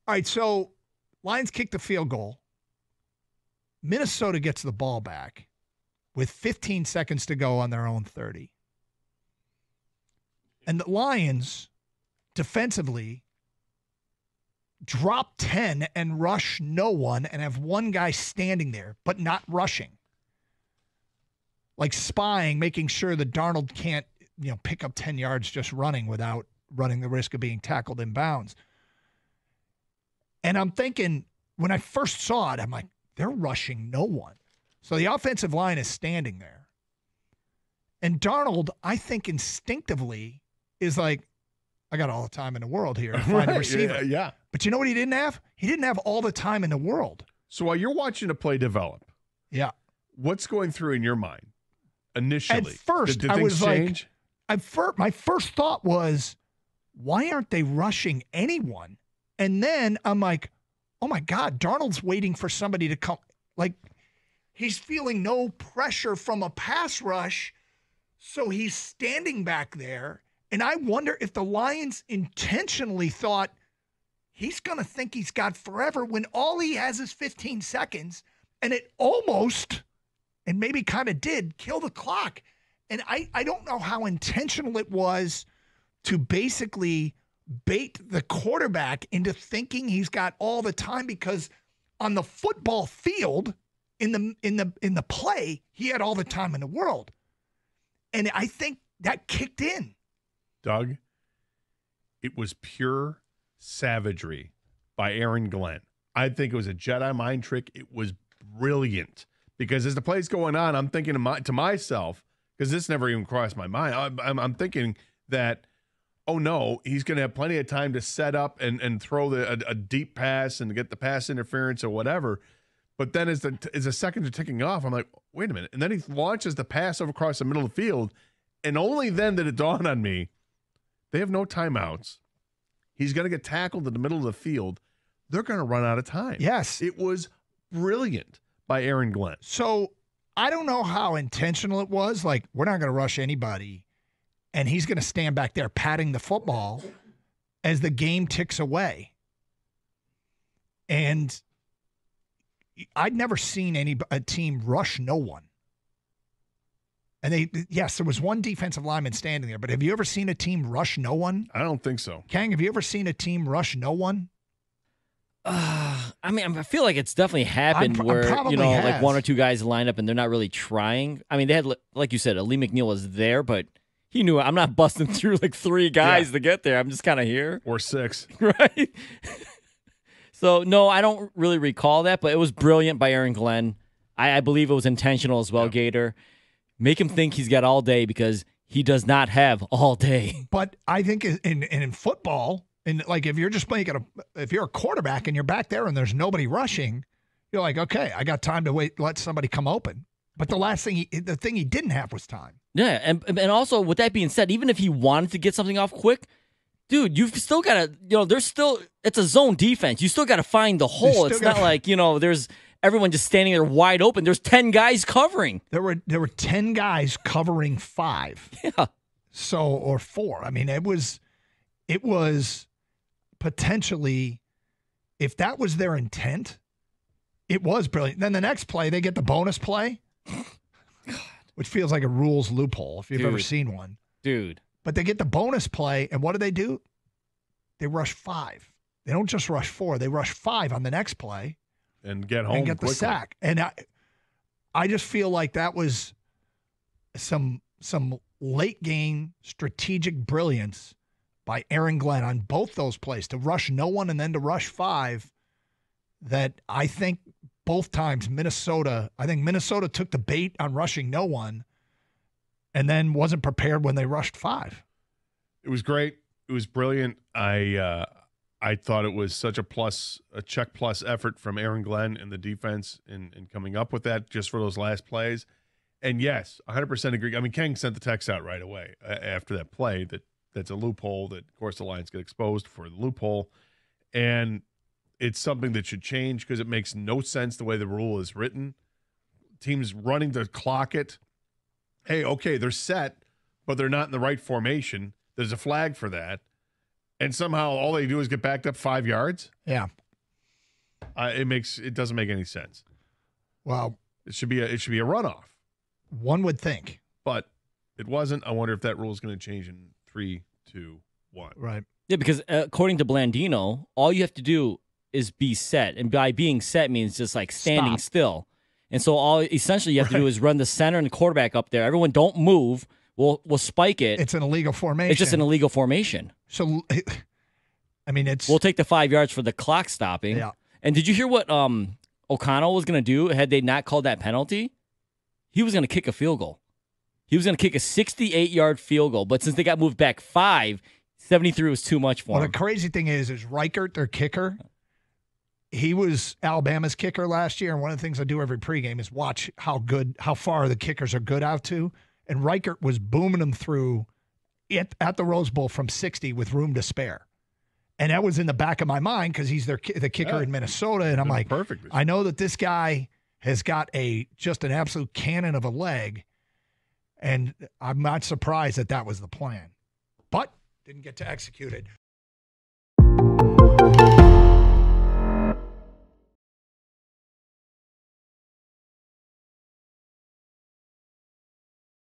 All right, so Lions kick the field goal. Minnesota gets the ball back with 15 seconds to go on their own 30. And the Lions defensively drop 10 and rush no one and have one guy standing there, but not rushing. Like spying, making sure that Darnold can't, pick up 10 yards just running without running the risk of being tackled in bounds. And I'm thinking, when I first saw it, I'm like, they're rushing no one. So the offensive line is standing there. And Darnold, I think instinctively, is like, I got all the time in the world here to find a receiver. Yeah. But you know what he didn't have? He didn't have all the time in the world. So while you're watching a play develop, yeah, what's going through in your mind initially? At first, did I things was change? my first thought was, why aren't they rushing anyone? And then I'm like, oh my God, Darnold's waiting for somebody to come. Like, he's feeling no pressure from a pass rush, so he's standing back there. And I wonder if the Lions intentionally thought he's going to think he's got forever when all he has is 15 seconds. And it almost, and maybe kind of did, kill the clock. And I don't know how intentional it was to basically bait the quarterback into thinking he's got all the time, because on the football field, in the play, he had all the time in the world. And I think that kicked in. Doug, it was pure savagery by Aaron Glenn. I think it was a Jedi mind trick. It was brilliant, because as the play's going on, I'm thinking to myself, because this never even crossed my mind, I'm thinking that, oh no, he's going to have plenty of time to set up and throw a deep pass and get the pass interference or whatever. But then as the seconds are ticking off, I'm like, wait a minute. And then he launches the pass over across the middle of the field. And only then did it dawn on me, they have no timeouts. He's going to get tackled in the middle of the field. They're going to run out of time. Yes. It was brilliant by Aaron Glenn. So I don't know how intentional it was. Like, we're not going to rush anybody. And he's going to stand back there patting the football as the game ticks away. And I'd never seen a team rush no one. And yes, there was one defensive lineman standing there, but have you ever seen a team rush no one? I don't think so. Kang, have you ever seen a team rush no one? I mean, I feel like it's definitely happened where, like one or two guys line up and they're not really trying. I mean, they had, like you said, Lee McNeil was there, but he knew I'm not busting through like three guys to get there. I'm just kind of here. Or six. Right? So, no, I don't really recall that, but it was brilliant by Aaron Glenn. I believe it was intentional as well, Gator. Make him think he's got all day, because he does not have all day. But I think in football, and like if you're just if you're a quarterback and you're back there and there's nobody rushing, you're like, okay, I got time to wait, let somebody come open. But the thing he didn't have was time. Yeah, and also with that being said, even if he wanted to get something off quick, dude, you've still got to, it's a zone defense. You still got to find the hole. It's not like, there's everyone just standing there wide open. There's 10 guys covering. There were 10 guys covering 5. Yeah. So, or 4. I mean, it was potentially, if that was their intent, it was brilliant. Then the next play, they get the bonus play, which feels like a rules loophole if you've ever seen one. Dude. But they get the bonus play, and what do? They rush 5. They don't just rush 4. They rush 5 on the next play. And get home and get quickly. The sack. And I just feel like that was some late game strategic brilliance by Aaron Glenn on both those plays, to rush no one and then to rush 5, that I think both times Minnesota took the bait on rushing no one and then wasn't prepared when they rushed 5. It was great. It was brilliant. I thought it was such a check plus effort from Aaron Glenn and the defense in coming up with that just for those last plays. And yes, 100% agree. I mean, Kang sent the text out right away after that play that's a loophole that, of course, the Lions get exposed for the loophole. And it's something that should change, because it makes no sense the way the rule is written. Teams running to clock it. Hey, okay, they're set, but they're not in the right formation. There's a flag for that. and somehow all they do is get backed up 5 yards. Yeah. It doesn't make any sense. Well, it should be a runoff. One would think, but it wasn't. I wonder if that rule is going to change in 3, 2, 1. Right. Yeah, because according to Blandino, all you have to do is be set, and by being set means just like standing still. And so all essentially you have to do is run the center and the quarterback up there. Everyone don't move. We'll spike it. It's an illegal formation. It's just an illegal formation. So, I mean, we'll take the 5 yards for the clock stopping. Yeah. And did you hear what O'Connell was going to do had they not called that penalty? He was going to kick a field goal. He was going to kick a 68-yard field goal. But since they got moved back 5, 73 was too much for him. The crazy thing is Reichert, their kicker, he was Alabama's kicker last year. And one of the things I do every pregame is watch how far the kickers are good out to. And Reichert was booming them through at the Rose Bowl from 60 with room to spare. And that was in the back of my mind because he's the kicker in Minnesota. And I'm like, perfect. I know that this guy has got just an absolute cannon of a leg. And I'm not surprised that was the plan. But didn't get to execute it.